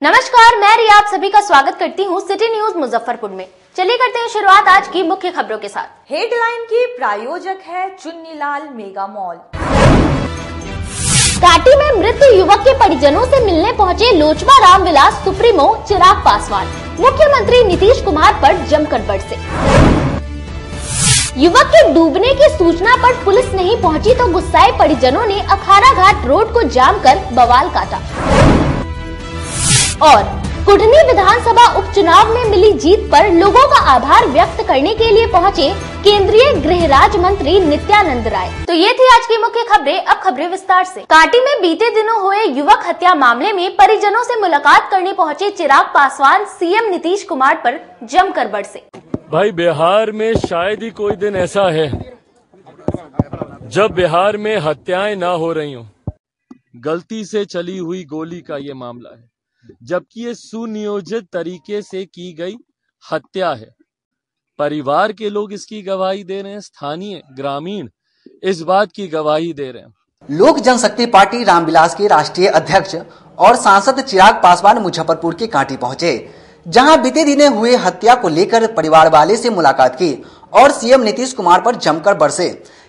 नमस्कार, मैं रिया आप सभी का स्वागत करती हूँ सिटी न्यूज मुजफ्फरपुर में। चलिए करते हैं शुरुआत आज की मुख्य खबरों के साथ। हेडलाइन की प्रायोजक है चुन्नीलाल मेगा मॉल। काटी में मृत युवक के परिजनों से मिलने पहुंचे लोजपा रामविलास सुप्रीमो चिराग पासवान। मुख्यमंत्री नीतीश कुमार पर जमकर बरसे। युवक के डूबने की सूचना पर पुलिस नहीं पहुंची तो गुस्साए परिजनों ने अखाड़ा घाट रोड को जाम कर बवाल काटा। और कुढ़नी विधानसभा उपचुनाव में मिली जीत पर लोगों का आभार व्यक्त करने के लिए पहुंचे केंद्रीय गृह राज्य मंत्री नित्यानंद राय। तो ये थी आज की मुख्य खबरें। अब खबरें विस्तार से। काटी में बीते दिनों हुए युवक हत्या मामले में परिजनों से मुलाकात करने पहुंचे चिराग पासवान सीएम नीतीश कुमार पर जमकर बरसे। भाई, बिहार में शायद ही कोई दिन ऐसा है जब बिहार में हत्याएं ना हो रही हों। गलती से चली हुई गोली का ये मामला है, जबकि ये सुनियोजित तरीके से की गई हत्या है। परिवार के लोग इसकी गवाही दे रहे हैं, स्थानीय ग्रामीण इस बात की गवाही दे रहे हैं। लोक जनशक्ति पार्टी रामविलास के राष्ट्रीय अध्यक्ष और सांसद चिराग पासवान मुजफ्फरपुर के कांटी पहुंचे, जहां बीते दिने हुए हत्या को लेकर परिवार वाले से मुलाकात की और सीएम नीतीश कुमार पर जमकर बरसे।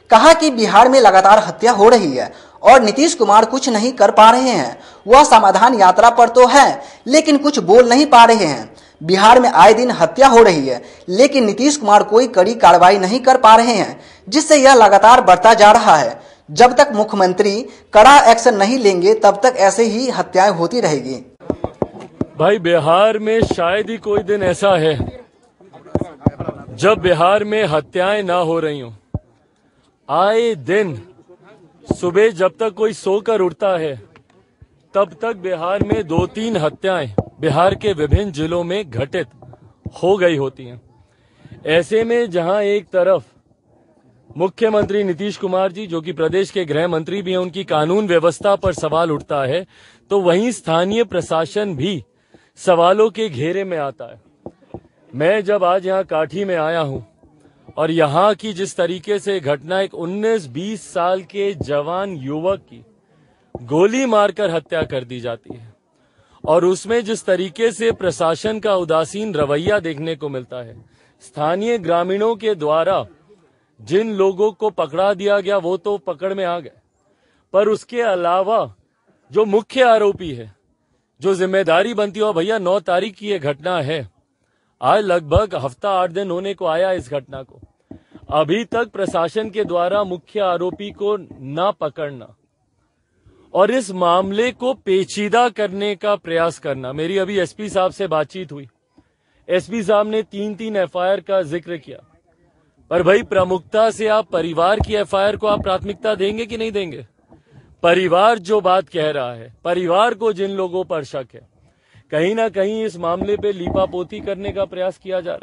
कहा कि बिहार में लगातार हत्या हो रही है और नीतीश कुमार कुछ नहीं कर पा रहे हैं। वह समाधान यात्रा पर तो है, लेकिन कुछ बोल नहीं पा रहे हैं। बिहार में आए दिन हत्या हो रही है, लेकिन नीतीश कुमार कोई कड़ी कार्रवाई नहीं कर पा रहे हैं, जिससे यह लगातार बढ़ता जा रहा है। जब तक मुख्यमंत्री कड़ा एक्शन नहीं लेंगे, तब तक ऐसे ही हत्याएं होती रहेगी। भाई, बिहार में शायद ही कोई दिन ऐसा है जब बिहार में हत्याएं ना हो रही हों। आए दिन सुबह जब तक कोई सोकर उठता है, तब तक बिहार में 2-3 हत्याएं बिहार के विभिन्न जिलों में घटित हो गई होती हैं। ऐसे में जहां एक तरफ मुख्यमंत्री नीतीश कुमार जी, जो कि प्रदेश के गृह मंत्री भी हैं, उनकी कानून व्यवस्था पर सवाल उठता है, तो वहीं स्थानीय प्रशासन भी सवालों के घेरे में आता है। मैं जब आज यहाँ काठी में आया हूं और यहाँ की जिस तरीके से घटना, एक 19-20 साल के जवान युवक की गोली मारकर हत्या कर दी जाती है और उसमें जिस तरीके से प्रशासन का उदासीन रवैया देखने को मिलता है, स्थानीय ग्रामीणों के द्वारा जिन लोगों को पकड़ा दिया गया वो तो पकड़ में आ गए, पर उसके अलावा जो मुख्य आरोपी है, जो जिम्मेदारी बनती हो, भैया 9 तारीख की ये घटना है, आज लगभग हफ्ता 8 दिन होने को आया इस घटना को। अभी तक प्रशासन के द्वारा मुख्य आरोपी को ना पकड़ना और इस मामले को पेचीदा करने का प्रयास करना। मेरी अभी एसपी साहब से बातचीत हुई, एसपी साहब ने 3-3 एफआईआर का जिक्र किया, पर भाई प्रमुखता से आप परिवार की एफआईआर को आप प्राथमिकता देंगे कि नहीं देंगे? परिवार जो बात कह रहा है, परिवार को जिन लोगों पर शक है, कहीं ना कहीं इस मामले पे लीपापोती करने का प्रयास किया जा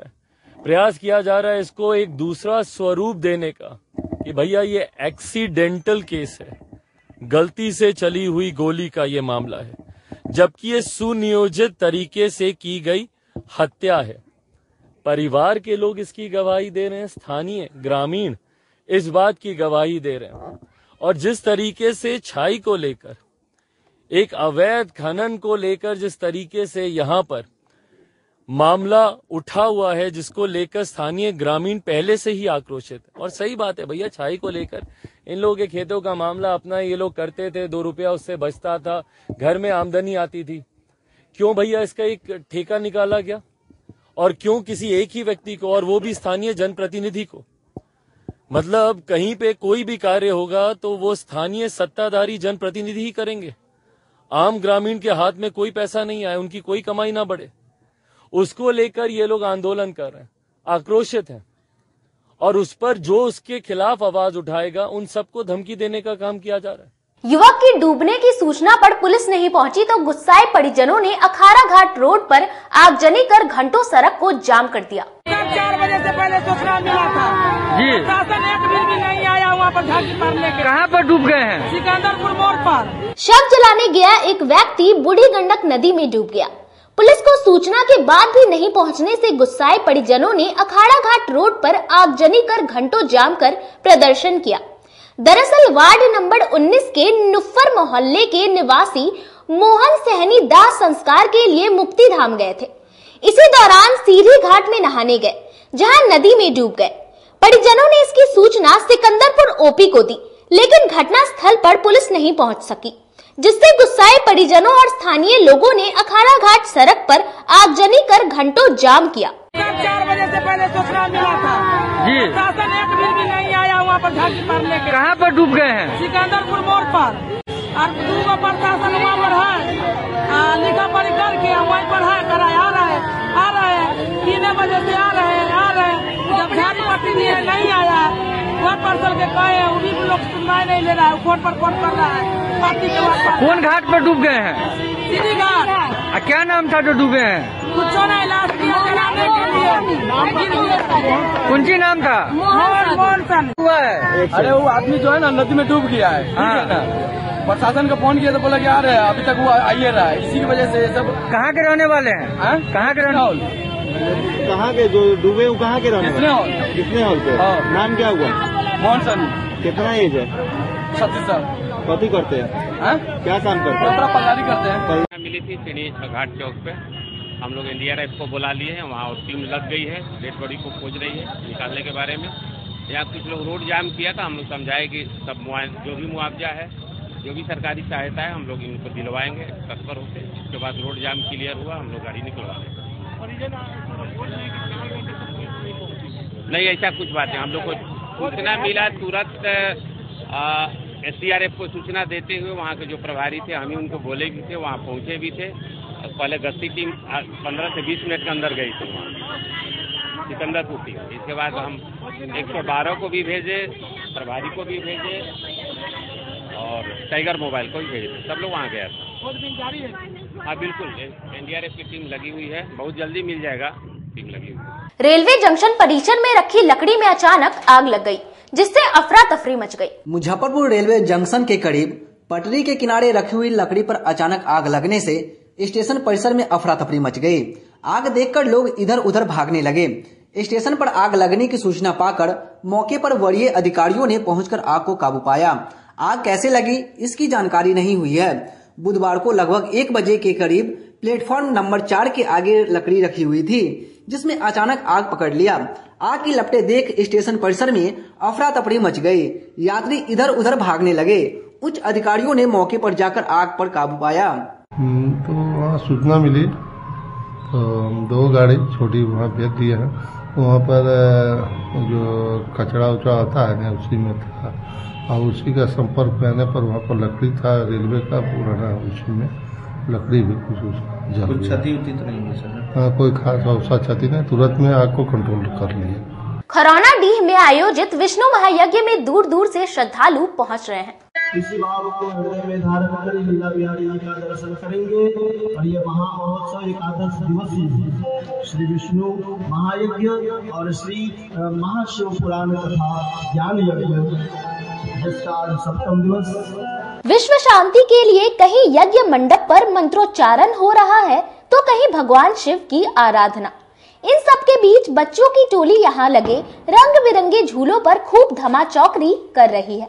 रहा है, इसको एक दूसरा स्वरूप देने का कि भैया ये एक्सीडेंटल केस है, गलती से चली हुई गोली का ये मामला है, जबकि ये सुनियोजित तरीके से की गई हत्या है। परिवार के लोग इसकी गवाही दे रहे हैं, स्थानीय ग्रामीण इस बात की गवाही दे रहे हैं। और जिस तरीके से छाई को लेकर, एक अवैध खनन को लेकर जिस तरीके से यहाँ पर मामला उठा हुआ है, जिसको लेकर स्थानीय ग्रामीण पहले से ही आक्रोशित है। और सही बात है भैया, छाई को लेकर इन लोगों के खेतों का मामला अपना ये लोग करते थे, 2 रुपया उससे बचता था, घर में आमदनी आती थी। क्यों भैया इसका एक ठेका निकाला गया और क्यों किसी एक ही व्यक्ति को, और वो भी स्थानीय जनप्रतिनिधि को? मतलब कहीं पे कोई भी कार्य होगा तो वो स्थानीय सत्ताधारी जनप्रतिनिधि ही करेंगे। आम ग्रामीण के हाथ में कोई पैसा नहीं आए, उनकी कोई कमाई ना बढ़े, उसको लेकर ये लोग आंदोलन कर रहे हैं, आक्रोशित हैं। और उस पर जो उसके खिलाफ आवाज उठाएगा, उन सबको धमकी देने का काम किया जा रहा है। युवक की डूबने की सूचना पर पुलिस नहीं पहुंची तो गुस्साए परिजनों ने अखाड़ा घाट रोड पर आगजनी कर घंटों सड़क को जाम कर दिया। 4 बजे से पहले सूचना मिला था जी, प्रशासन एक दिन भी नहीं आया वहाँ पर झांकी मारने के। कहाँ पर डूब गए हैं? सिकंदरपुर मोड़ पर। शव जलाने गया एक व्यक्ति बूढ़ी गंडक नदी में डूब गया। पुलिस को सूचना के बाद भी नहीं पहुंचने से गुस्साए परिजनों ने अखाड़ा घाट रोड पर आगजनी कर घंटों जाम कर प्रदर्शन किया। दरअसल वार्ड नंबर 19 के नुफ्फर मोहल्ले के निवासी मोहन सहनी दाह संस्कार के लिए मुक्ति धाम गए थे। इसी दौरान सीढ़ी घाट में नहाने गए, जहां नदी में डूब गए। परिजनों ने इसकी सूचना सिकंदरपुर ओपी को दी, लेकिन घटना स्थल पर पुलिस नहीं पहुंच सकी, जिससे गुस्साए परिजनों और स्थानीय लोगों ने अखाड़ा घाट सड़क पर आगजनी कर घंटों जाम किया। 4 बजे से पहले सूचना मिला था जी, शासन एक भी नहीं आया वहाँ पर झांकी मारने के। कहाँ पर डूब गए हैं? सिकंदरपुर मोड़ पर, और 2 प्रशासन वहाँ पर है, लिखा पढ़ी करके वहीं पर है, कराए आ रहे 3 बजे से आ रहे जब झाड़ी पट्टी दिए नहीं आया, वह पार्सल के कहे वो भी लोग सुनवाई नहीं ले रहा है, फोन पर फोन कर रहा है पार्टी के बाद। कौन घाट पर डूब गए हैं? सीधी घाट। क्या नाम था जो डूबे हैं? कुछ नहीं, लास्ट कौन सी नाम था? मोहन हुआ है। अरे वो आदमी जो है ना नदी में डूब गया है, ठीक है ना। प्रशासन को फोन किया तो बोला कि आ रहे हैं, अभी तक वो आइए रहा है। इसी की वजह से सब। कहाँ के रहने वाले हैं? कहाँ के रहने वाले? कहाँ के जो डूबे वो कहाँ के रहने वाले? कितने हॉल पे? नाम क्या हुआ? मोहन सन। कितना एज है? 36 साल। कथी करते हैं? क्या काम करते हैं? पल्लारी करते हैं। मिली थी सीढ़ी घाट चौक पे, हम लोग एनडीआरएफ को बुला लिए हैं, वहाँ टीम लग गई है, डेड बॉडी को खोज रही है निकालने के बारे में। यहाँ कुछ लोग रोड जाम किया था, हम लोग समझाए कि सब जो भी मुआवजा है, जो भी सरकारी सहायता है, हम लोग इनको दिलवाएंगे तत्पर होकर। उसके बाद रोड जाम क्लियर हुआ, हम लोग गाड़ी निकलवा देंगे। नहीं, ऐसा कुछ बात है, हम लोग को सूचना मिला, तुरंत एसडीआरएफ को सूचना देते हुए वहाँ के जो प्रभारी थे, हम ही उनको बोले भी थे, वहाँ पहुँचे भी थे। पहले गश्ती टीम 15 से 20 मिनट के अंदर गई थी वहाँ सिकंदरपुर टीम। इसके बाद हम 112 को भी भेजे, प्रभारी को भी भेजे और टाइगर मोबाइल को भी भेजे, सब लोग वहाँ गया था। हाँ बिल्कुल, एनडीआरएफ की टीम लगी हुई है, बहुत जल्दी मिल जाएगा, टीम लगी हुई है। रेलवे जंक्शन परिसर में रखी लकड़ी में अचानक आग लग गई, जिससे अफरा तफरी मच गई। मुजफ्फरपुर रेलवे जंक्शन के करीब पटरी के किनारे रखी हुई लकड़ी पर अचानक आग लगने से स्टेशन परिसर में अफरा तफरी मच गई। आग देखकर लोग इधर उधर भागने लगे। स्टेशन पर आग लगने की सूचना पाकर मौके पर वरीय अधिकारियों ने पहुंचकर आग को काबू पाया। आग कैसे लगी इसकी जानकारी नहीं हुई है। बुधवार को लगभग 1 बजे के करीब प्लेटफॉर्म नंबर 4 के आगे लकड़ी रखी हुई थी, जिसमें अचानक आग पकड़ लिया। आग की लपटें देख स्टेशन परिसर में अफरा तफरी मच गई। यात्री इधर उधर भागने लगे। उच्च अधिकारियों ने मौके पर जाकर आग पर काबू पाया। तो वहाँ सूचना मिली तो 2 गाड़ी छोटी वहाँ भेज दिए हैं। वहाँ पर जो कचरा उचरा आता है ना उसी में था, और उसी का संपर्क में आने पर वहाँ पर लकड़ी था रेलवे का पुराना, उसी में लकड़ी भी कुछ क्षति उती तो नहीं हुई सर? हाँ, कोई खास औसा क्षति नहीं, तुरंत में आग को कंट्रोल कर लिया। खरौनाडीह में आयोजित विष्णु महायज्ञ में दूर दूर से श्रद्धालु पहुंच रहे हैं। इसी भाव को हृदय में धारण कर लीला बिहारी जी का दर्शन करेंगे। और ये महामहोत्सव एकादश दिवसीय श्री विष्णु महायज्ञ और श्री महाशिव पुराण तथा ज्ञान यज्ञ, जिसका आज 7वां दिवस। विश्व शांति के लिए कहीं यज्ञ मंडप पर मंत्रोच्चारण हो रहा है तो कहीं भगवान शिव की आराधना। इन सब के बीच बच्चों की टोली यहाँ लगे रंग बिरंगे झूलों पर खूब धमाचौकड़ी कर रही है।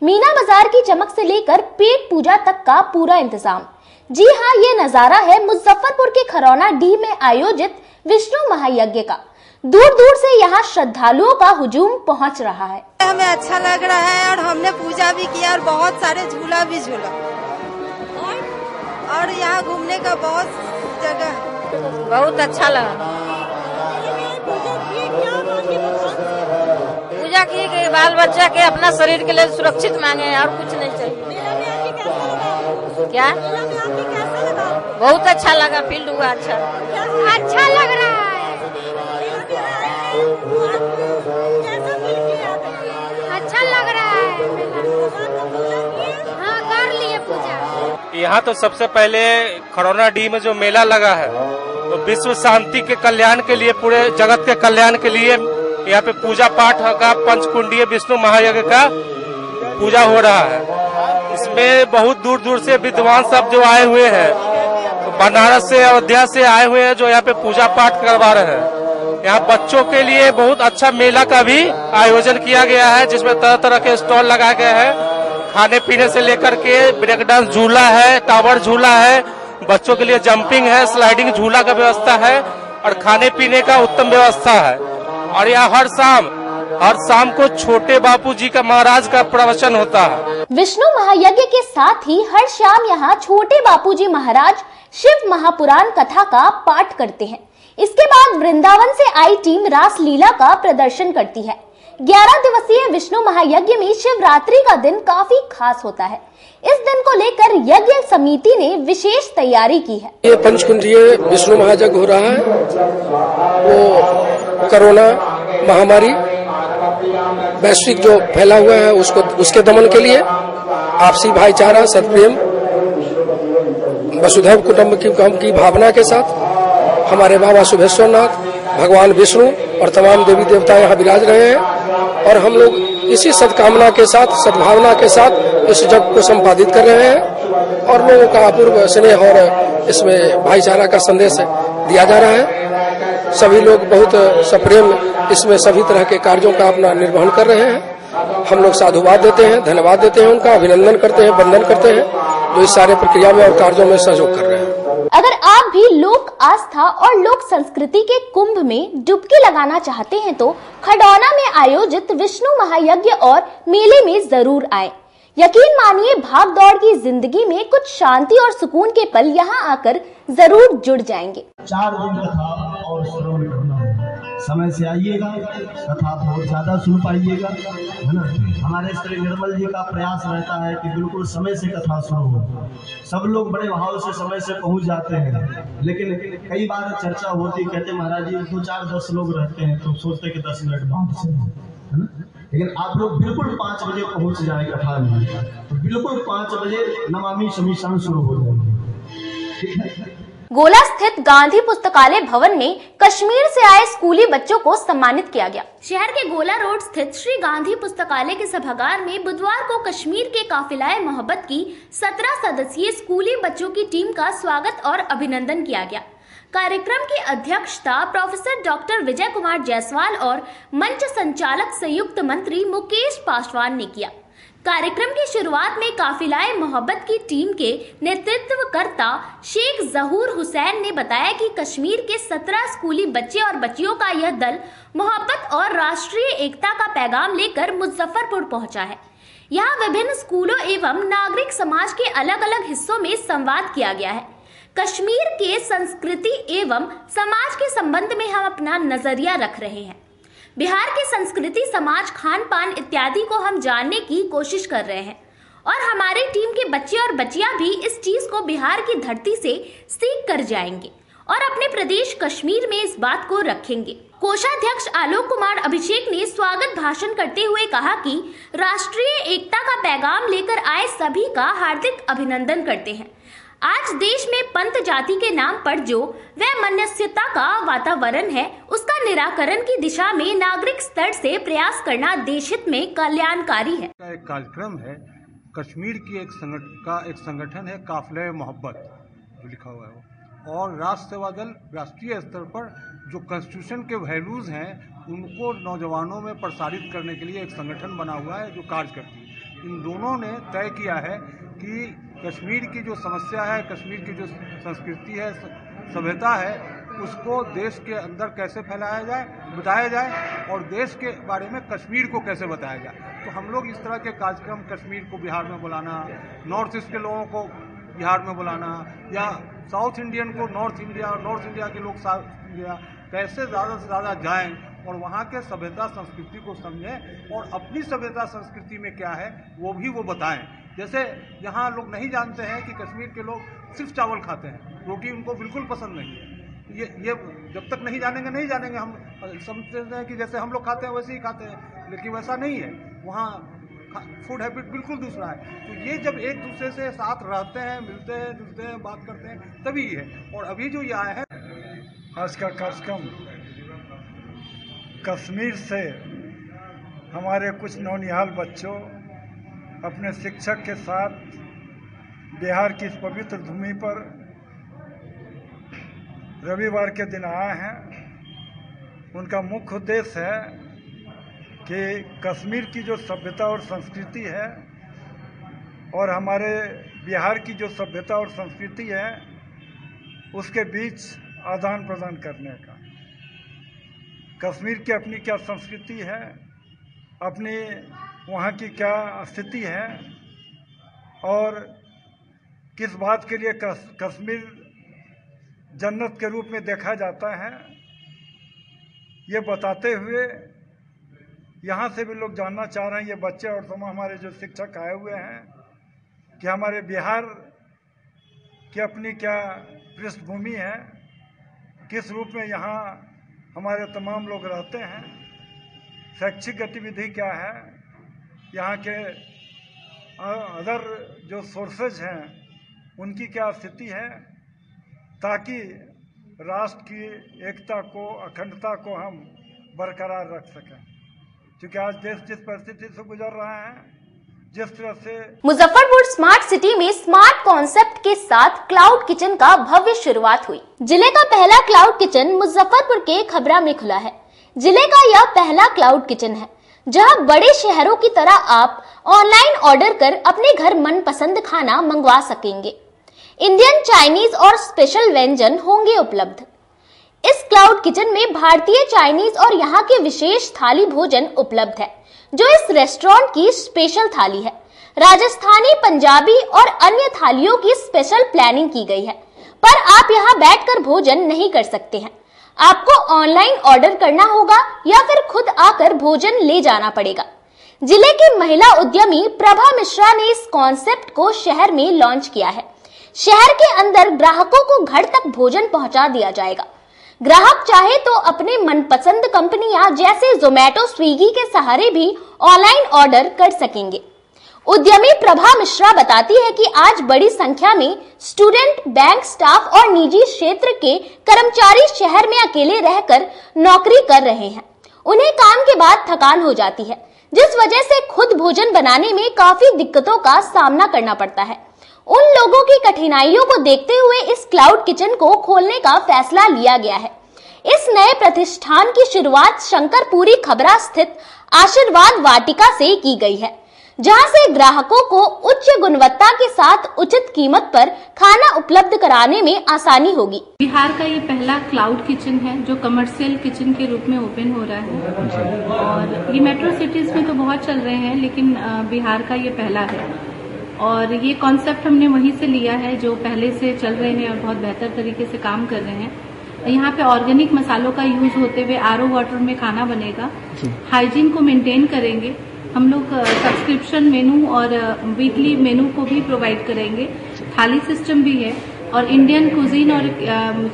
मीना बाजार की चमक से लेकर पेट पूजा तक का पूरा इंतजाम। जी हाँ, ये नजारा है मुजफ्फरपुर के खरौनाडीह में आयोजित विष्णु महायज्ञ का। दूर दूर से यहाँ श्रद्धालुओं का हुजूम पहुँच रहा है। हमें अच्छा लग रहा है और हमने पूजा भी किया और बहुत सारे झूला भी झूला, और यहाँ घूमने का बहुत जगह है, बहुत अच्छा लगा। पूजा किए गए, बाल बच्चा के अपना शरीर के लिए सुरक्षित मांगे और कुछ नहीं चाहिए। क्या बहुत अच्छा लगा, फील्ड हुआ अच्छा लग रहा है। अच्छा लग रहा है। हाँ, कर लिए पूजा। यहाँ तो सबसे पहले खरौनाडीह में जो मेला लगा है तो विश्व शांति के कल्याण के लिए, पूरे जगत के कल्याण के लिए यहाँ पे पूजा पाठ का पंचकुंडीय विष्णु महायज्ञ का पूजा हो रहा है। इसमें बहुत दूर दूर से विद्वान सब जो आए हुए हैं, तो बनारस से, अयोध्या से आए हुए हैं, जो यहाँ पे पूजा पाठ करवा रहे हैं। यहाँ बच्चों के लिए बहुत अच्छा मेला का भी आयोजन किया गया है, जिसमें तरह तरह के स्टॉल लगाए गए हैं, खाने पीने से लेकर के ब्रेक डांस झूला है, टावर झूला है, बच्चों के लिए जंपिंग है, स्लाइडिंग झूला का व्यवस्था है और खाने पीने का उत्तम व्यवस्था है। और यहाँ हर शाम को छोटे बापूजी का महाराज का प्रवचन होता है। विष्णु महायज्ञ के साथ ही हर शाम यहाँ छोटे बापूजी महाराज शिव महापुराण कथा का पाठ करते हैं। इसके बाद वृंदावन से आई टीम रास लीला का प्रदर्शन करती है। 11 दिवसीय विष्णु महायज्ञ में शिवरात्रि का दिन काफी खास होता है। इस दिन को लेकर यज्ञ समिति ने विशेष तैयारी की है। ये पंचकुंडीय विष्णु महायज्ञ हो रहा है, वो कोरोना महामारी वैश्विक जो फैला हुआ है उसके दमन के लिए आपसी भाईचारा, सत्प्रेम, वसुधैव कुटुंबकम की भावना के साथ हमारे बाबा सुभेश्वर नाथ, भगवान विष्णु और तमाम देवी देवता यहाँ विराज रहे हैं और हम लोग इसी सद्कामना के साथ, सद्भावना के साथ इस यज्ञ को संपादित कर रहे हैं और लोगों का अपूर्व स्नेह और इसमें भाईचारा का संदेश दिया जा रहा है। सभी लोग बहुत सप्रेम इसमें सभी तरह के कार्यों का अपना निर्वहन कर रहे हैं। हम लोग साधुवाद देते हैं, धन्यवाद देते हैं, उनका अभिनंदन करते हैं, वंदन करते हैं जो इस सारे प्रक्रिया में और कार्यों में सहयोग कर रहे हैं। अगर आप भी लोक आस्था और लोक संस्कृति के कुंभ में डुबकी लगाना चाहते हैं तो खडौना में आयोजित विष्णु महायज्ञ और मेले में जरूर आए। यकीन मानिए, भाग दौड़ की जिंदगी में कुछ शांति और सुकून के पल यहाँ आकर जरूर जुड़ जाएंगे। 4 दिन कथा और श्रवण करना है। समय से आइएगा, कथा बहुत ज्यादा सुन पाइएगा, है ना। हमारे श्री निर्मल जी का प्रयास रहता है कि बिल्कुल समय से कथा सुनो। सब लोग बड़े भाव से समय से पहुंच जाते हैं, लेकिन कई बार चर्चा होती, कहते महाराज जी 2, 4, 10 लोग रहते हैं तो सोचते कि 10 मिनट बाद से, है ना। लेकिन आप लोग बिल्कुल 5 बजे पहुंच जाए कथा में, तो बिल्कुल 5 बजे नमामि शमीशान शुरू हो जाएगी, ठीक है। गोला स्थित गांधी पुस्तकालय भवन में कश्मीर से आए स्कूली बच्चों को सम्मानित किया गया। शहर के गोला रोड स्थित श्री गांधी पुस्तकालय के सभागार में बुधवार को कश्मीर के काफिलाए मोहब्बत की 17 सदस्यीय स्कूली बच्चों की टीम का स्वागत और अभिनंदन किया गया। कार्यक्रम की अध्यक्षता प्रोफेसर डॉक्टर विजय कुमार जायसवाल और मंच संचालक संयुक्त मंत्री मुकेश पासवान ने किया। कार्यक्रम की शुरुआत में काफिलाए मोहब्बत की टीम के नेतृत्वकर्ता शेख जहूर हुसैन ने बताया कि कश्मीर के 17 स्कूली बच्चे और बच्चियों का यह दल मोहब्बत और राष्ट्रीय एकता का पैगाम लेकर मुजफ्फरपुर पहुंचा है। यहाँ विभिन्न स्कूलों एवं नागरिक समाज के अलग अलग हिस्सों में संवाद किया गया है। कश्मीर के संस्कृति एवं समाज के संबंध में हम अपना नजरिया रख रहे हैं। बिहार की संस्कृति, समाज, खान पान इत्यादि को हम जानने की कोशिश कर रहे हैं और हमारी टीम के बच्चे और बच्चियां भी इस चीज को बिहार की धरती से सीख कर जाएंगे और अपने प्रदेश कश्मीर में इस बात को रखेंगे। कोषाध्यक्ष आलोक कुमार अभिषेक ने स्वागत भाषण करते हुए कहा कि राष्ट्रीय एकता का पैगाम लेकर आए सभी का हार्दिक अभिनंदन करते हैं। आज देश में पंथ जाति के नाम पर जो वैमनस्यता का वातावरण है, उसका निराकरण की दिशा में नागरिक स्तर से प्रयास करना देश हित में कल्याणकारी है। एक कार्यक्रम है कश्मीर की एक संगठन है काफिले मोहब्बत जो लिखा हुआ है, और राष्ट्र सेवा दल राष्ट्रीय स्तर पर जो कॉन्स्टिट्यूशन के वैल्यूज हैं उनको नौजवानों में प्रसारित करने के लिए एक संगठन बना हुआ है जो कार्य करती है। इन दोनों ने तय किया है कि कश्मीर की जो समस्या है, कश्मीर की जो संस्कृति है, सभ्यता है, उसको देश के अंदर कैसे फैलाया जाए, बताया जाए और देश के बारे में कश्मीर को कैसे बताया जाए। तो हम लोग इस तरह के कार्यक्रम कश्मीर को बिहार में बुलाना, नॉर्थ ईस्ट के लोगों को बिहार में बुलाना या साउथ इंडियन को नॉर्थ इंडिया के लोग साउथ इंडिया कैसे ज़्यादा से ज़्यादा जाएं और वहाँ के सभ्यता संस्कृति को समझें और अपनी सभ्यता संस्कृति में क्या है वो बताएं। जैसे यहाँ लोग नहीं जानते हैं कि कश्मीर के लोग सिर्फ चावल खाते हैं, रोटी उनको बिल्कुल पसंद नहीं है। ये जब तक नहीं जानेंगे हम समझते हैं कि जैसे हम लोग खाते हैं वैसे ही खाते हैं, लेकिन वैसा नहीं है। वहाँ फूड हैबिट बिल्कुल दूसरा है। तो ये जब एक दूसरे से साथ रहते हैं, मिलते हैं, जुलते हैं, बात करते हैं, तभी है। और अभी जो ये आए हैं, आज का कार्यक्रम कश्मीर से हमारे कुछ नौनिहाल बच्चों अपने शिक्षक के साथ बिहार की इस पवित्र भूमि पर रविवार के दिन आए हैं। उनका मुख्य उद्देश्य है कि कश्मीर की जो सभ्यता और संस्कृति है और हमारे बिहार की जो सभ्यता और संस्कृति है उसके बीच आदान प्रदान करने का। कश्मीर की अपनी क्या संस्कृति है, अपनी वहाँ की क्या स्थिति है और किस बात के लिए कश्मीर जन्नत के रूप में देखा जाता है, ये बताते हुए यहाँ से भी लोग जानना चाह रहे हैं, ये बच्चे और तमाम हमारे जो शिक्षक आए हुए हैं, कि हमारे बिहार की अपनी क्या पृष्ठभूमि है, किस रूप में यहाँ हमारे तमाम लोग रहते हैं, शैक्षिक गतिविधि क्या है, यहाँ के अदर जो सोर्सेज हैं उनकी क्या स्थिति है, ताकि राष्ट्र की एकता को, अखंडता को हम बरकरार रख सकें। क्योंकि आज देश जिस परिस्थिति से गुजर रहा है, जिस तरह से मुजफ्फरपुर स्मार्ट सिटी में स्मार्ट कॉन्सेप्ट के साथ क्लाउड किचन का भव्य शुरुआत हुई। जिले का पहला क्लाउड किचन मुजफ्फरपुर के खबरा में खुला है। जिले का यह पहला क्लाउड किचन है जहां बड़े शहरों की तरह आप ऑनलाइन ऑर्डर कर अपने घर मनपसंद खाना मंगवा सकेंगे। इंडियन, चाइनीज और स्पेशल व्यंजन होंगे उपलब्ध। इस क्लाउड किचन में भारतीय, चाइनीज और यहाँ के विशेष थाली भोजन उपलब्ध है, जो इस रेस्टोरेंट की स्पेशल थाली है। राजस्थानी, पंजाबी और अन्य थालियों की स्पेशल प्लानिंग की गई है, पर आप यहाँ बैठकर भोजन नहीं कर सकते हैं। आपको ऑनलाइन ऑर्डर करना होगा या फिर खुद आकर भोजन ले जाना पड़ेगा। जिले की महिला उद्यमी प्रभा मिश्रा ने इस कॉन्सेप्ट को शहर में लॉन्च किया है। शहर के अंदर ग्राहकों को घर तक भोजन पहुंचा दिया जाएगा। ग्राहक चाहे तो अपने मनपसंद कंपनियां जैसे जोमेटो, स्विगी के सहारे भी ऑनलाइन ऑर्डर कर सकेंगे। उद्यमी प्रभा मिश्रा बताती है कि आज बड़ी संख्या में स्टूडेंट, बैंक स्टाफ और निजी क्षेत्र के कर्मचारी शहर में अकेले रहकर नौकरी कर रहे हैं। उन्हें काम के बाद थकान हो जाती है, जिस वजह से खुद भोजन बनाने में काफी दिक्कतों का सामना करना पड़ता है। उन लोगों की कठिनाइयों को देखते हुए इस क्लाउड किचन को खोलने का फैसला लिया गया है। इस नए प्रतिष्ठान की शुरुआत शंकरपुरी खबरा स्थित आशीर्वाद वाटिका से की गई है, जहां से ग्राहकों को उच्च गुणवत्ता के साथ उचित कीमत पर खाना उपलब्ध कराने में आसानी होगी। बिहार का ये पहला क्लाउड किचन है जो कमर्शियल किचन के रूप में ओपन हो रहा है, और ये मेट्रो सिटीज में तो बहुत चल रहे हैं, लेकिन बिहार का ये पहला है। और ये कॉन्सेप्ट हमने वहीं से लिया है जो पहले से चल रहे हैं और बहुत बेहतर तरीके से काम कर रहे हैं। यहाँ पे ऑर्गेनिक मसालों का यूज होते हुए आरओ वाटर में खाना बनेगा। हाइजीन को मेंटेन करेंगे। हम लोग सब्सक्रिप्शन मेनू और वीकली मेनू को भी प्रोवाइड करेंगे। थाली सिस्टम भी है, और इंडियन कुजीन और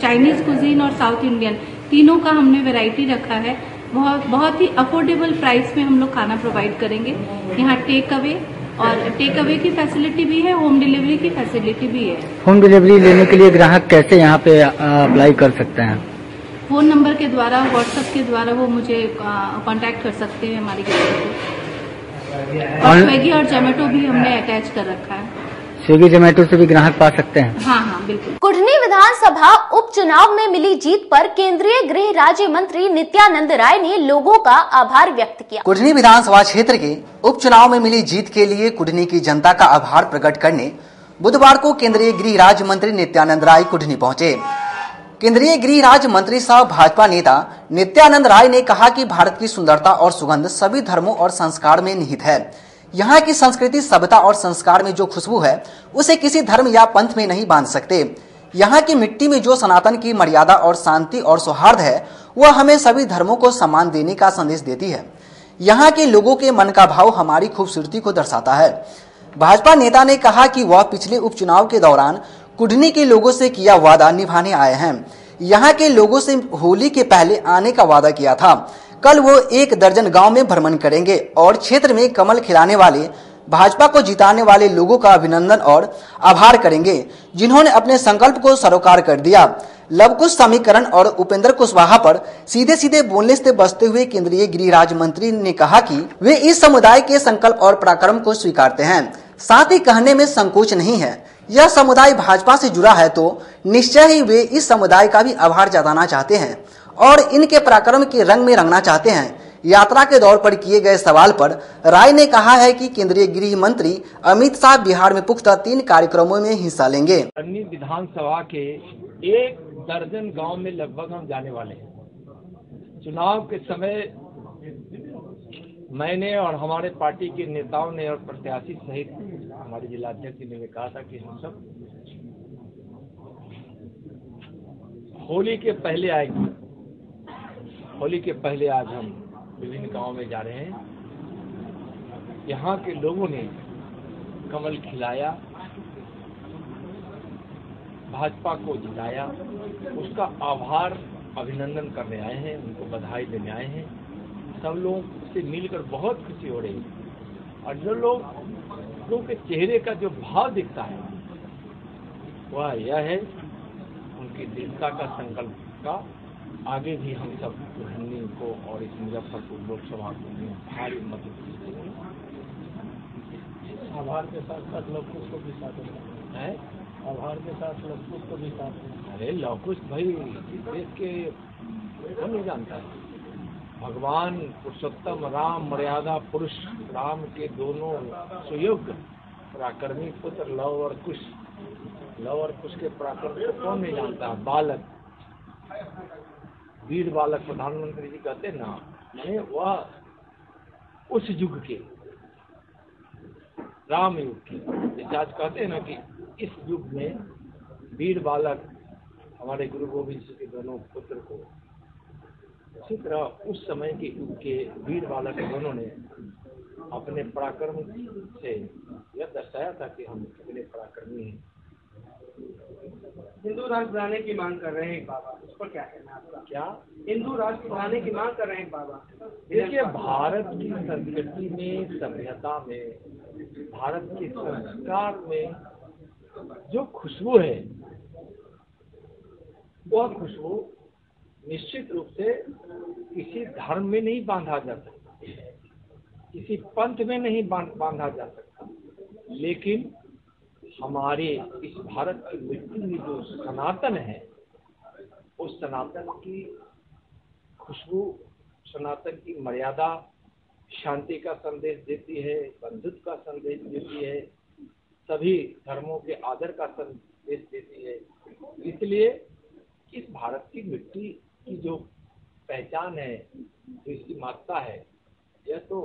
चाइनीज कुजीन और साउथ इंडियन तीनों का हमने वैरायटी रखा है। बहुत ही अफोर्डेबल प्राइस में हम लोग खाना प्रोवाइड करेंगे। यहाँ टेक अवे और टेक अवे की फैसिलिटी भी है, होम डिलीवरी की फैसिलिटी भी है। होम डिलीवरी लेने के लिए ग्राहक कैसे यहाँ पे अप्लाई कर सकते हैं? फोन नंबर के द्वारा, व्हाट्सएप के द्वारा वो मुझे कांटेक्ट कर सकते हैं हमारी गाड़ी को। और स्विगी और जोमेटो भी हमने अटैच कर रखा है। स्विगी जोमेटो से भी ग्राहक पा सकते हैं? हाँ, बिल्कुल। कुढ़नी विधानसभा उपचुनाव में मिली जीत पर केंद्रीय गृह राज्य मंत्री नित्यानंद राय ने लोगों का आभार व्यक्त किया। कुढ़नी विधानसभा क्षेत्र के उपचुनाव में मिली जीत के लिए कुढ़नी की जनता का आभार प्रकट करने बुधवार को केंद्रीय गृह राज्य मंत्री नित्यानंद राय कुढ़नी पहुंचे। केंद्रीय गृह राज्य मंत्री सह भाजपा नेता नित्यानंद राय ने कहा कि भारत की सुंदरता और सुगंध सभी धर्मों और संस्कार में निहित है। यहाँ की संस्कृति, सभ्यता और संस्कार में जो खुशबू है उसे किसी धर्म या पंथ में नहीं बांध सकते। यहाँ की मिट्टी में जो सनातन की मर्यादा और शांति और सौहार्द है वह हमें सभी धर्मों को सम्मान देने का संदेश देती है। यहाँ के लोगों के मन का भाव हमारी खूबसूरती को दर्शाता है। भाजपा नेता ने कहा कि वह पिछले उपचुनाव के दौरान कुढ़नी के लोगों से किया वादा निभाने आए हैं। यहाँ के लोगों से होली के पहले आने का वादा किया था। कल वो 1 दर्जन गांव में भ्रमण करेंगे और क्षेत्र में कमल खिलाने वाले, भाजपा को जिताने वाले लोगों का अभिनंदन और आभार करेंगे, जिन्होंने अपने संकल्प को सरोकार कर दिया। लवकुश समीकरण और उपेंद्र कुशवाहा पर सीधे सीधे बोलने से बचते हुए केंद्रीय गृह राज्य मंत्री ने कहा कि वे इस समुदाय के संकल्प और पराक्रम को स्वीकारते हैं, साथ ही कहने में संकोच नहीं है। यह समुदाय भाजपा से जुड़ा है तो निश्चय ही वे इस समुदाय का भी आभार जताना चाहते हैं और इनके पराक्रम के रंग में रंगना चाहते हैं। यात्रा के दौर पर किए गए सवाल पर राय ने कहा है कि केंद्रीय गृह मंत्री अमित शाह बिहार में पुख्ता 3 कार्यक्रमों में हिस्सा लेंगे। विधानसभा के 1 दर्जन गांव में लगभग हम जाने वाले हैं। चुनाव के समय मैंने और हमारे पार्टी के नेताओं ने और प्रत्याशी सहित हमारे जिलाध्यक्ष ने कहा था कि हम सब होली के पहले आएंगे। होली के पहले आज हम विभिन्न गांवों में जा रहे हैं। यहाँ के लोगों ने कमल खिलाया, भाजपा को जिताया, उसका आभार अभिनंदन करने आए हैं, उनको बधाई देने आए हैं। सब लोगों से मिलकर बहुत खुशी हो रही है और जो लोगों के चेहरे का जो भाव दिखता है वह यह है उनकी दृढ़ता का, संकल्प का। आगे भी हम सब हिंदी को और इस मुजफ्फरपुर लोकसभा को भारी मदद देंगे। आभार के साथ साथ लवकुश को भी साथ है, आभार के साथ लवकुश को भी साथ। अरे लवकुश भाई देश के कौन नहीं जानता है। भगवान पुरुषोत्तम राम, मर्यादा पुरुष राम के दोनों सुयोग्य पराक्रमी पुत्र लव और कुश के पराक्रम को कौन नहीं जानता। बालक, वीर बालक प्रधानमंत्री जी कहते ना, मैंने वह उस युग के राम युग के, जैसे आज कहते हैं ना कि इस युग में वीर बालक हमारे गुरु गोविंद सिंह के दोनों पुत्र को, उसी तरह उस समय के युग के वीर बालक दोनों ने अपने पराक्रम से यह दर्शाया था कि हम कितने पराक्रमी हैं। हिंदू राष्ट्र बनाने की मांग कर रहे हैं बाबा, उस पर क्या कहना है आपका? क्या हिंदू राष्ट्र बनाने की मांग कर रहे हैं बाबा? देखिए, भारत की संस्कृति में, सभ्यता में, भारत के संस्कार में जो खुशबू है वह खुशबू निश्चित रूप से किसी धर्म में नहीं बांधा जा सकता, किसी पंथ में नहीं बांधा जा सकता, लेकिन हमारे इस भारत की मिट्टी में जो सनातन है, उस सनातन की खुशबू, सनातन की मर्यादा शांति का संदेश देती है, बंधुत्व का संदेश देती है, सभी धर्मों के आदर का संदेश देती है। इसलिए इस भारत की मिट्टी की जो पहचान है, जो इसकी महत्ता है, यह तो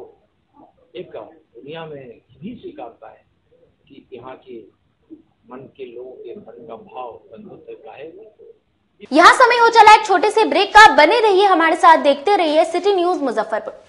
एक दुनिया में भी स्वीकारता है कि यहाँ के मन के लोगों के मन का भाव बंधुत्व का है। यहाँ समय हो चला एक छोटे से ब्रेक का। बने रहिए हमारे साथ, देखते रहिए सिटी न्यूज मुजफ्फरपुर।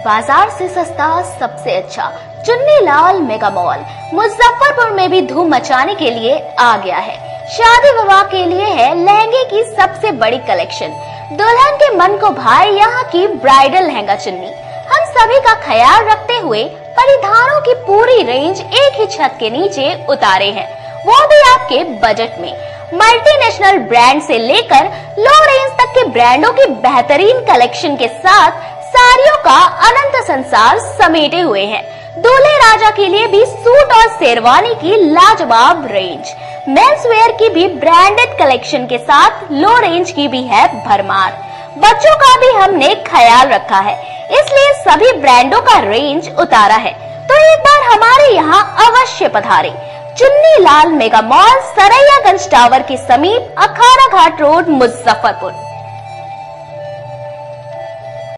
बाजार से सस्ता सबसे अच्छा चुन्नीलाल मेगा मॉल मुजफ्फरपुर में भी धूम मचाने के लिए आ गया है। शादी विवाह के लिए है लहंगे की सबसे बड़ी कलेक्शन। दुल्हन के मन को भाए यहाँ की ब्राइडल लहंगा चुन्नी। हम सभी का ख्याल रखते हुए परिधानों की पूरी रेंज एक ही छत के नीचे उतारे हैं, वो भी आपके बजट में। मल्टीनेशनल ब्रांड से लेकर लो रेंज तक के ब्रांडों की बेहतरीन कलेक्शन के साथ साड़ियों का अनंत संसार समेटे हुए हैं। दूल्हे राजा के लिए भी सूट और शेरवानी की लाजवाब रेंज, मेंस वेयर की भी ब्रांडेड कलेक्शन के साथ लो रेंज की भी है भरमार। बच्चों का भी हमने ख्याल रखा है, इसलिए सभी ब्रांडों का रेंज उतारा है। तो एक बार हमारे यहाँ अवश्य पधारें। Chunnilal mega mall, Saraiyaganj tower के समीप, अखाड़ा घाट रोड, मुजफ्फरपुर।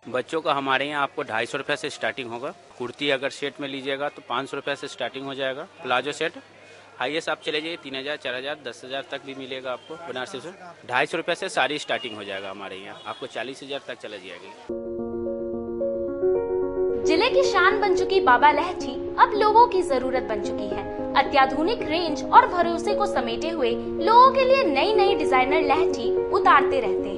बच्चों का हमारे यहाँ आपको 250 रुपए से स्टार्टिंग होगा। कुर्ती अगर सेट में लीजिएगा तो 500 रुपए से स्टार्टिंग हो जाएगा। प्लाजो सेट हाईएस्ट आप चले जाइए 3000, 4000, 10,000 तक भी मिलेगा आपको बनारसी से। 250 रुपए से सारी स्टार्टिंग हो जाएगा हमारे यहाँ, आपको 40,000 तक चला जाएगी। जिले की शान बन चुकी बाबा लहठी अब लोगों की जरूरत बन चुकी है। अत्याधुनिक रेंज और भरोसे को समेटे हुए लोगों के लिए नई नई डिजाइनर लहठी उतारते रहते हैं।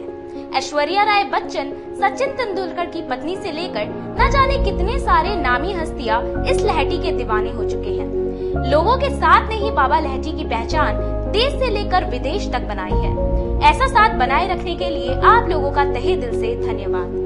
ऐश्वर्या राय बच्चन, सचिन तेंदुलकर की पत्नी से लेकर न जाने कितने सारे नामी हस्तियां इस लहठी के दीवाने हो चुके हैं। लोगों के साथ ने ही बाबा लहठी की पहचान देश से लेकर विदेश तक बनाई है। ऐसा साथ बनाए रखने के लिए आप लोगों का तहे दिल से धन्यवाद।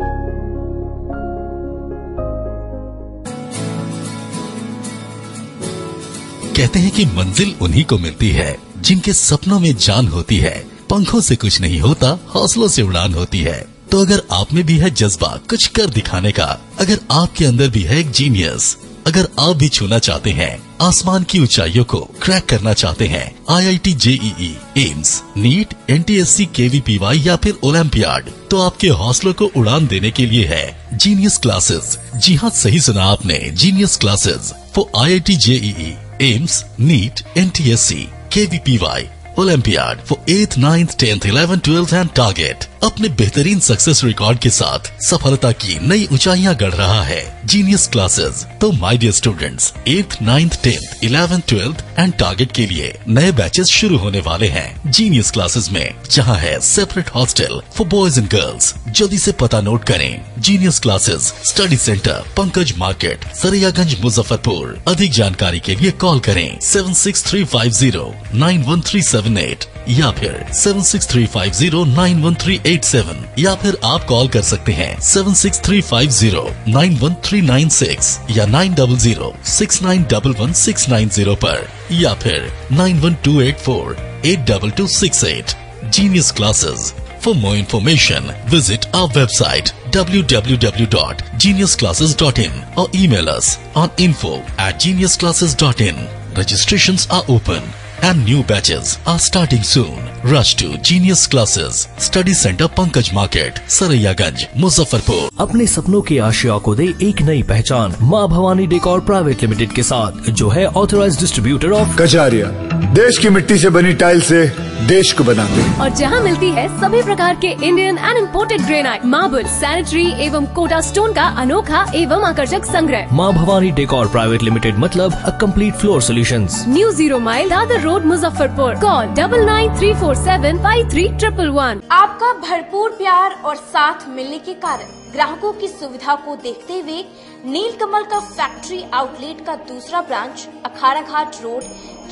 कहते हैं कि मंजिल उन्हीं को मिलती है जिनके सपनों में जान होती है। पंखों से कुछ नहीं होता, हौसलों से उड़ान होती है। तो अगर आप में भी है जज्बा कुछ कर दिखाने का, अगर आपके अंदर भी है एक जीनियस, अगर आप भी छूना चाहते हैं आसमान की ऊंचाइयों को, क्रैक करना चाहते हैं IIT JEE, AIIMS, NEET, NTSC, KVPY या फिर ओलंपियाड, तो आपके हौसलों को उड़ान देने के लिए है जीनियस क्लासेस। जी हाँ, सही सुना आपने, genius classes for IIT JEE, AIIMS, NEET, NTSC, KVPY, olympiad for 8th, 9th, 10th, 11th, 12th and target. अपने बेहतरीन सक्सेस रिकॉर्ड के साथ सफलता की नई ऊंचाइयां गढ़ रहा है जीनियस क्लासेस। तो my dear students, 8th, 9th, 10th, 11th, 12th and target के लिए नए बैचेस शुरू होने वाले हैं जीनियस क्लासेस में, जहां है separate hostel for boys and girls. जल्दी से पता नोट करें, genius classes, study centre, Pankaj market, Saraiyaganj, Muzaffarpur. अधिक जानकारी के लिए कॉल करें 7635091378 या फिर 7635091387 या फिर आप कॉल कर सकते हैं 7635091396 या 9006911690 पर या फिर 9128482268। Genius Classes. For more information, visit our website www.geniusclasses.in or email us on info@geniusclasses.in. Registrations are open and new batches are starting soon. Rush to Genius Classes, Study Center, Pankaj Market, Saraiyaganj, Muzaffarpur. अपने सपनों के आशिया को दे एक नई पहचान माँ Bhavani decor private limited के साथ, जो है ऑथराइज्ड डिस्ट्रीब्यूटर ऑफ कचारिया। देश की मिट्टी से बनी टाइल से देश को बनाते हैं। और जहां मिलती है सभी प्रकार के Indian and imported granite, marble, sanitary एवं कोटा स्टोन का अनोखा एवं आकर्षक संग्रह। माँ भवानी डेकोर प्राइवेट लिमिटेड मतलब a complete floor solutions. New 0 mile Dadar road, Muzaffarpur. Call 9934753111। आपका भरपूर प्यार और साथ मिलने के कारण ग्राहकों की सुविधा को देखते हुए नीलकमल का फैक्ट्री आउटलेट का दूसरा ब्रांच अखाड़ा घाट रोड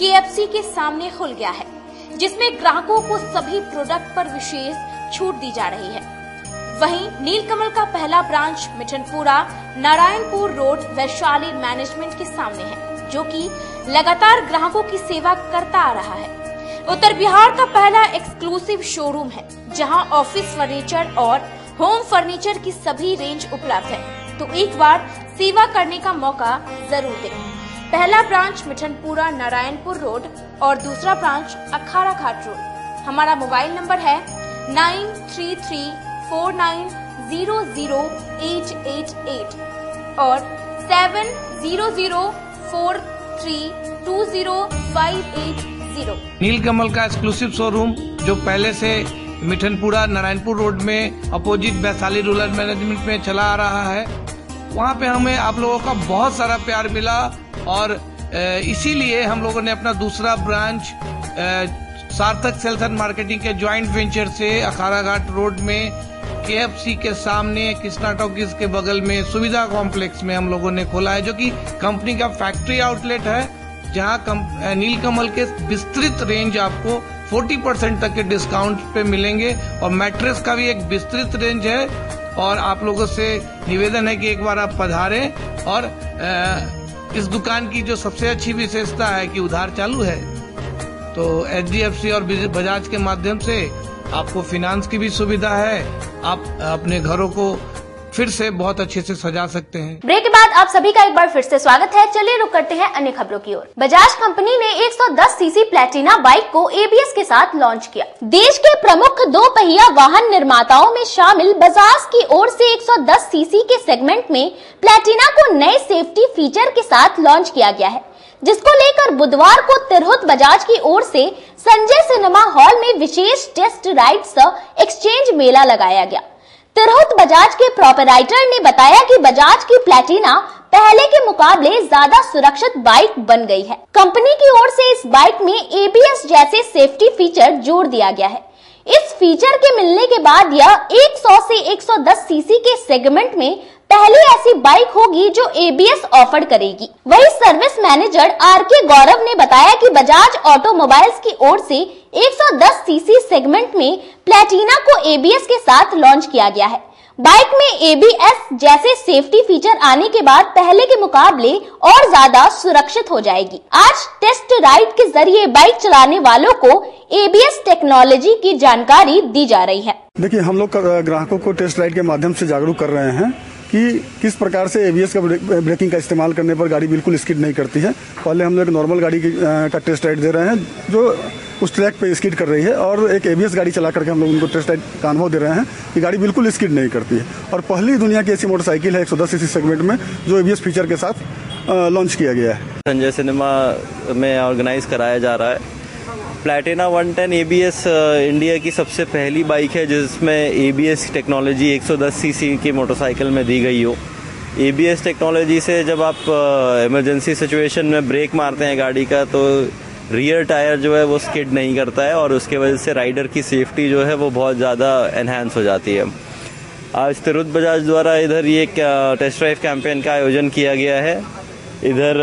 KFC के सामने खुल गया है, जिसमें ग्राहकों को सभी प्रोडक्ट पर विशेष छूट दी जा रही है। वहीं नीलकमल का पहला branch Mithanpura Narayanpur road Vaishali management के सामने है, जो कि लगातार ग्राहकों की सेवा करता आ रहा है। उत्तर बिहार का पहला एक्सक्लूसिव शोरूम है, जहां ऑफिस फर्नीचर और होम फर्नीचर की सभी रेंज उपलब्ध है। तो एक बार सेवा करने का मौका जरूर दें। पहला ब्रांच मिठनपुरा नारायणपुर रोड और दूसरा ब्रांच अखाड़ा घाट रोड। हमारा मोबाइल नंबर है 9334900888 और 7004320580। नीलकमल का एक्सक्लूसिव शोरूम जो पहले से मिठनपुरा नारायणपुर रोड में अपोजिट वैशाली रूरल मैनेजमेंट में चला आ रहा है, वहाँ पे हमें आप लोगों का बहुत सारा प्यार मिला और इसीलिए हम लोगों ने अपना दूसरा ब्रांच सार्थक सेल्स एंड मार्केटिंग के ज्वाइंट वेंचर से अखाड़ा घाट रोड में KFC के सामने कृष्णा टॉकीज के बगल में सुविधा कॉम्प्लेक्स में हम लोगों ने खोला है, जो कि कंपनी का फैक्ट्री आउटलेट है, जहां नीलकमल के विस्तृत रेंज आपको 40% तक के डिस्काउंट पे मिलेंगे और मैट्रेस का भी एक विस्तृत रेंज है। और आप लोगों से निवेदन है कि एक बार आप पधारें। और इस दुकान की जो सबसे अच्छी विशेषता है कि उधार चालू है, तो HDFC और बजाज के माध्यम से आपको फाइनेंस की भी सुविधा है। आप अपने घरों को फिर से बहुत अच्छे से सजा सकते हैं। ब्रेक के बाद आप सभी का एक बार फिर से स्वागत है। चलिए रुक करते हैं अन्य खबरों की ओर। बजाज कंपनी ने 110 सीसी प्लेटिना बाइक को ABS के साथ लॉन्च किया। देश के प्रमुख 2 पहिया वाहन निर्माताओं में शामिल बजाज की ओर से 110 सीसी के सेगमेंट में प्लेटिना को नए सेफ्टी फीचर के साथ लॉन्च किया गया है, जिसको लेकर बुधवार को तिरहुत बजाज की ओर से संजय सिनेमा हॉल में विशेष टेस्ट राइड सह एक्सचेंज मेला लगाया गया। तिरहुत बजाज के प्रोपराइटर ने बताया कि बजाज की प्लेटिना पहले के मुकाबले ज्यादा सुरक्षित बाइक बन गई है। कंपनी की ओर से इस बाइक में ABS जैसे सेफ्टी फीचर जोड़ दिया गया है। इस फीचर के मिलने के बाद यह 100 से 110 सीसी के सेगमेंट में पहली ऐसी बाइक होगी जो ABS ऑफर करेगी। वही सर्विस मैनेजर RK गौरव ने बताया कि बजाज ऑटोमोबाइल्स की ओर से 110 सीसी सेगमेंट में प्लैटिना को ABS के साथ लॉन्च किया गया है। बाइक में ABS जैसे सेफ्टी फीचर आने के बाद पहले के मुकाबले और ज्यादा सुरक्षित हो जाएगी। आज टेस्ट राइड के जरिए बाइक चलाने वालों को ABS टेक्नोलॉजी की जानकारी दी जा रही है। देखिए, हम लोग ग्राहकों को टेस्ट राइड के माध्यम से जागरूक कर रहे हैं कि किस प्रकार से ABS का ब्रेकिंग का इस्तेमाल करने पर गाड़ी बिल्कुल स्किड नहीं करती है। पहले हम लोग नॉर्मल गाड़ी का टेस्ट राइड दे रहे हैं जो उस ट्रैक पे स्किड कर रही है, और एक ABS गाड़ी चला करके हम लोग उनको टेस्ट राइड का अनुभव दे रहे हैं कि गाड़ी बिल्कुल स्किड नहीं करती है। और पहली दुनिया की ऐसी मोटरसाइकिल है 110 सीसी सेगमेंट में जो ABS फीचर के साथ लॉन्च किया गया है। संजय सिनेमा में ऑर्गेनाइज कराया जा रहा है। प्लैटिना 110 ABS इंडिया की सबसे पहली बाइक है जिसमें ABS टेक्नोलॉजी 110 सीसी की मोटरसाइकिल में दी गई हो। ABS टेक्नोलॉजी से जब आप इमरजेंसी सिचुएशन में ब्रेक मारते हैं गाड़ी का, तो रियर टायर जो है वो स्किड नहीं करता है और उसके वजह से राइडर की सेफ्टी जो है वो बहुत ज़्यादा एनहांस हो जाती है। आज तिरुत बजाज द्वारा इधर ये टेस्ट ड्राइव कैंपेन का आयोजन किया गया है। इधर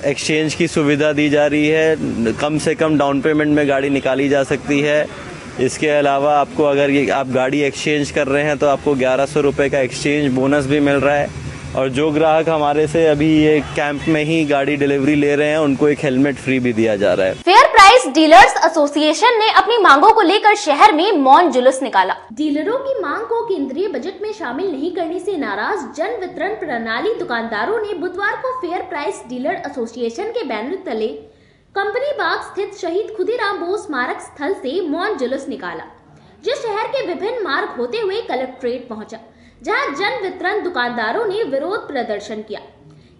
एक्सचेंज की सुविधा दी जा रही है, कम से कम डाउन पेमेंट में गाड़ी निकाली जा सकती है। इसके अलावा आपको अगर ये आप गाड़ी एक्सचेंज कर रहे हैं तो आपको 1100 रुपये का एक्सचेंज बोनस भी मिल रहा है। और जो ग्राहक हमारे से अभी ये कैंप में ही गाड़ी डिलीवरी ले रहे हैं उनको एक हेलमेट फ्री भी दिया जा रहा है। फेयर प्राइस डीलर्स एसोसिएशन ने अपनी मांगों को लेकर शहर में मौन जुलूस निकाला। डीलरों की मांग को केंद्रीय बजट में शामिल नहीं करने से नाराज जन वितरण प्रणाली दुकानदारों ने बुधवार को फेयर प्राइस डीलर एसोसिएशन के बैनर तले कंपनी बाग स्थित शहीद खुदीराम बोस स्मारक स्थल से मौन जुलूस निकाला, जो शहर के विभिन्न मार्ग होते हुए कलेक्ट्रेट पहुंचा, जहां जन वितरण दुकानदारों ने विरोध प्रदर्शन किया।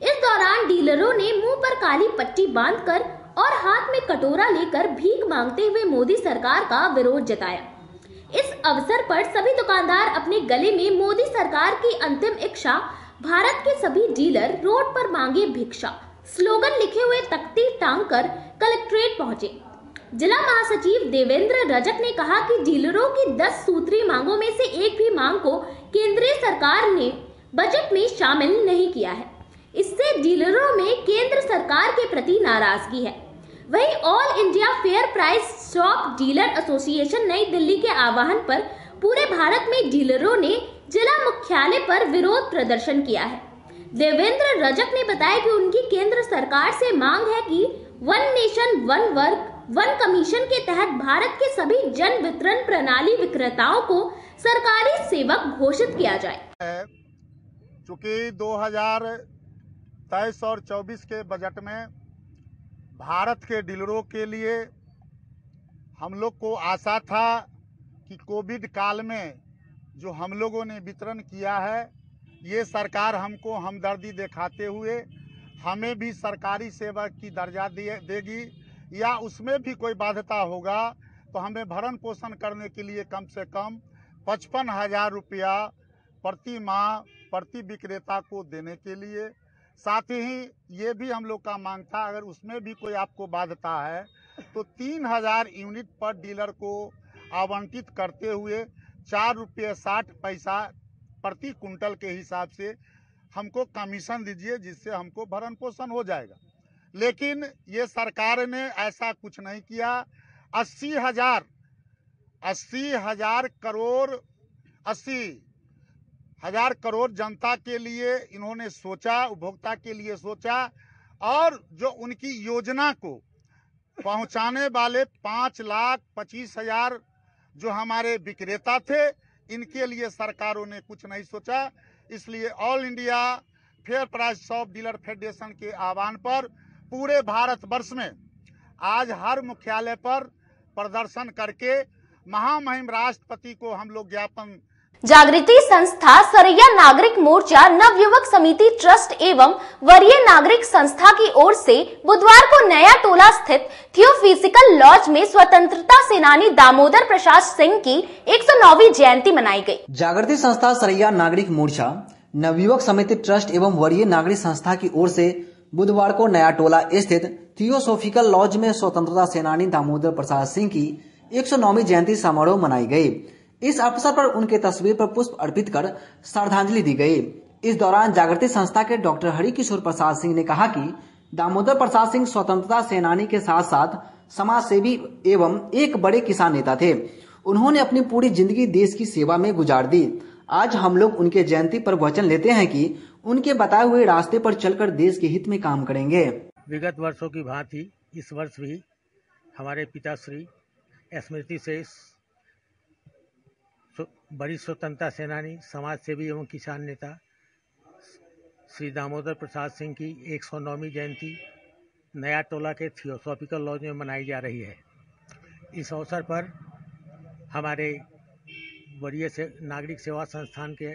इस दौरान डीलरों ने मुंह पर काली पट्टी बांधकर और हाथ में कटोरा लेकर भीख मांगते हुए मोदी सरकार का विरोध जताया। इस अवसर पर सभी दुकानदार अपने गले में मोदी सरकार की अंतिम इच्छा, भारत के सभी डीलर रोड पर मांगे भिक्षा स्लोगन लिखे हुए तख्ती टांगकर कलेक्ट्रेट पहुंचे। जिला महासचिव देवेंद्र रजक ने कहा कि डीलरों की 10 सूत्री मांगों में से एक भी मांग को केंद्रीय सरकार ने बजट में शामिल नहीं किया है। इससे डीलरों में केंद्र सरकार के प्रति नाराजगी है। वहीं all India fair price shop dealer association नई दिल्ली के आह्वान पर पूरे भारत में डीलरों ने जिला मुख्यालय पर विरोध प्रदर्शन किया है। देवेंद्र रजक ने बताया कि उनकी केंद्र सरकार से मांग है कि one nation one work one commission के तहत भारत के सभी जन वितरण प्रणाली विक्रेताओं को सरकारी सेवक घोषित किया जाए। चूंकि 2023 और 24 के बजट में भारत के डीलरों के लिए हम लोग को आशा था कि कोविड काल में जो हम लोगों ने वितरण किया है, ये सरकार हमको हमदर्दी दिखाते हुए हमें भी सरकारी सेवक की दर्जा देगी, या उसमें भी कोई बाध्यता होगा तो हमें भरण पोषण करने के लिए कम से कम 55,000 रुपया प्रति माह प्रति विक्रेता को देने के लिए। साथ ही ये भी हम लोग का मांग था, अगर उसमें भी कोई आपको बाध्यता है तो 3,000 यूनिट पर डीलर को आवंटित करते हुए 4 रुपये 60 पैसा प्रति कुंटल के हिसाब से हमको कमीशन दीजिए, जिससे हमको भरण पोषण हो जाएगा। लेकिन ये सरकार ने ऐसा कुछ नहीं किया। 80,000 करोड़ जनता के लिए इन्होंने सोचा, उपभोक्ता के लिए सोचा, और जो उनकी योजना को पहुंचाने वाले 5,25,000 जो हमारे विक्रेता थे, इनके लिए सरकारों ने कुछ नहीं सोचा। इसलिए all India fair price shop dealer federation के आह्वान पर पूरे भारत वर्ष में आज हर मुख्यालय पर प्रदर्शन करके महामहिम राष्ट्रपति को हम लोग ज्ञापन। जागृति संस्था, सरैया नागरिक मोर्चा, नवयुवक समिति ट्रस्ट एवं वरीय नागरिक संस्था की ओर से बुधवार को नया टोला स्थित थियोफिजिकल लॉज में स्वतंत्रता सेनानी दामोदर प्रसाद सिंह की 109वीं जयंती मनाई गई। जागृति संस्था, सरैया नागरिक मोर्चा, नवयुवक समिति ट्रस्ट एवं वरीय नागरिक संस्था की ओर से बुधवार को नया टोला स्थित थियोसोफिकल लॉज में स्वतंत्रता सेनानी दामोदर प्रसाद सिंह की 109वीं जयंती समारोह मनाई गई। इस अवसर पर उनके तस्वीर पर पुष्प अर्पित कर श्रद्धांजलि दी गई। इस दौरान जागृति संस्था के डॉक्टर हरिकिशोर प्रसाद सिंह ने कहा कि दामोदर प्रसाद सिंह स्वतंत्रता सेनानी के साथ साथ समाज सेवी एवं एक बड़े किसान नेता थे। उन्होंने अपनी पूरी जिंदगी देश की सेवा में गुजार दी। आज हम लोग उनके जयंती पर वचन लेते हैं कि उनके बताए हुए रास्ते पर चलकर देश के हित में काम करेंगे। विगत वर्षों की भांति इस वर्ष भी हमारे पिताश्री स्मृति से बड़ी स्वतंत्रता सेनानी, समाज सेवी एवं किसान नेता श्री दामोदर प्रसाद सिंह की 109वीं जयंती नया टोला के थियोसॉफिकल लॉज में मनाई जा रही है। इस अवसर पर हमारे वरीय नागरिक सेवा संस्थान के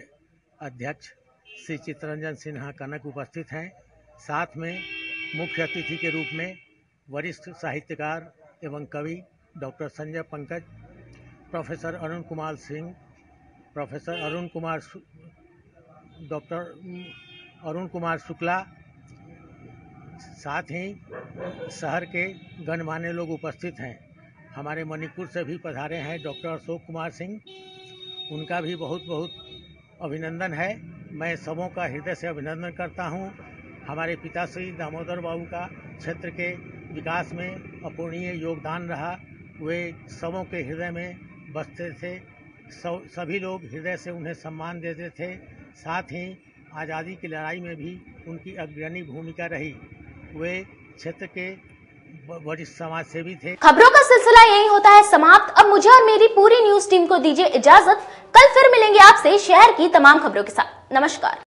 अध्यक्ष श्री चित्तरंजन सिन्हा कनक उपस्थित हैं। साथ में मुख्य अतिथि के रूप में वरिष्ठ साहित्यकार एवं कवि doctor Sanjay Pankaj, professor Arun Kumar Singh, professor doctor Arun Kumar Shukla, साथ ही शहर के गणमान्य लोग उपस्थित हैं। हमारे मणिपुर से भी पधारे हैं डॉक्टर अशोक कुमार सिंह, उनका भी बहुत बहुत अभिनंदन है। मैं सबों का हृदय से अभिनंदन करता हूं। हमारे पिताश्री दामोदर बाबू का क्षेत्र के विकास में अपूरणीय योगदान रहा। वे सबों के हृदय में बसते थे। सभी लोग हृदय से उन्हें सम्मान देते थे। साथ ही आज़ादी की लड़ाई में भी उनकी अग्रणी भूमिका रही। वे क्षेत्र के वरिष्ठ समाज सेवी थे। खबरों का सिलसिला यही होता है समाप्त। अब मुझे और मेरी पूरी न्यूज टीम को दीजिए इजाजत। कल फिर मिलेंगे आपसे शहर की तमाम खबरों के साथ। नमस्कार।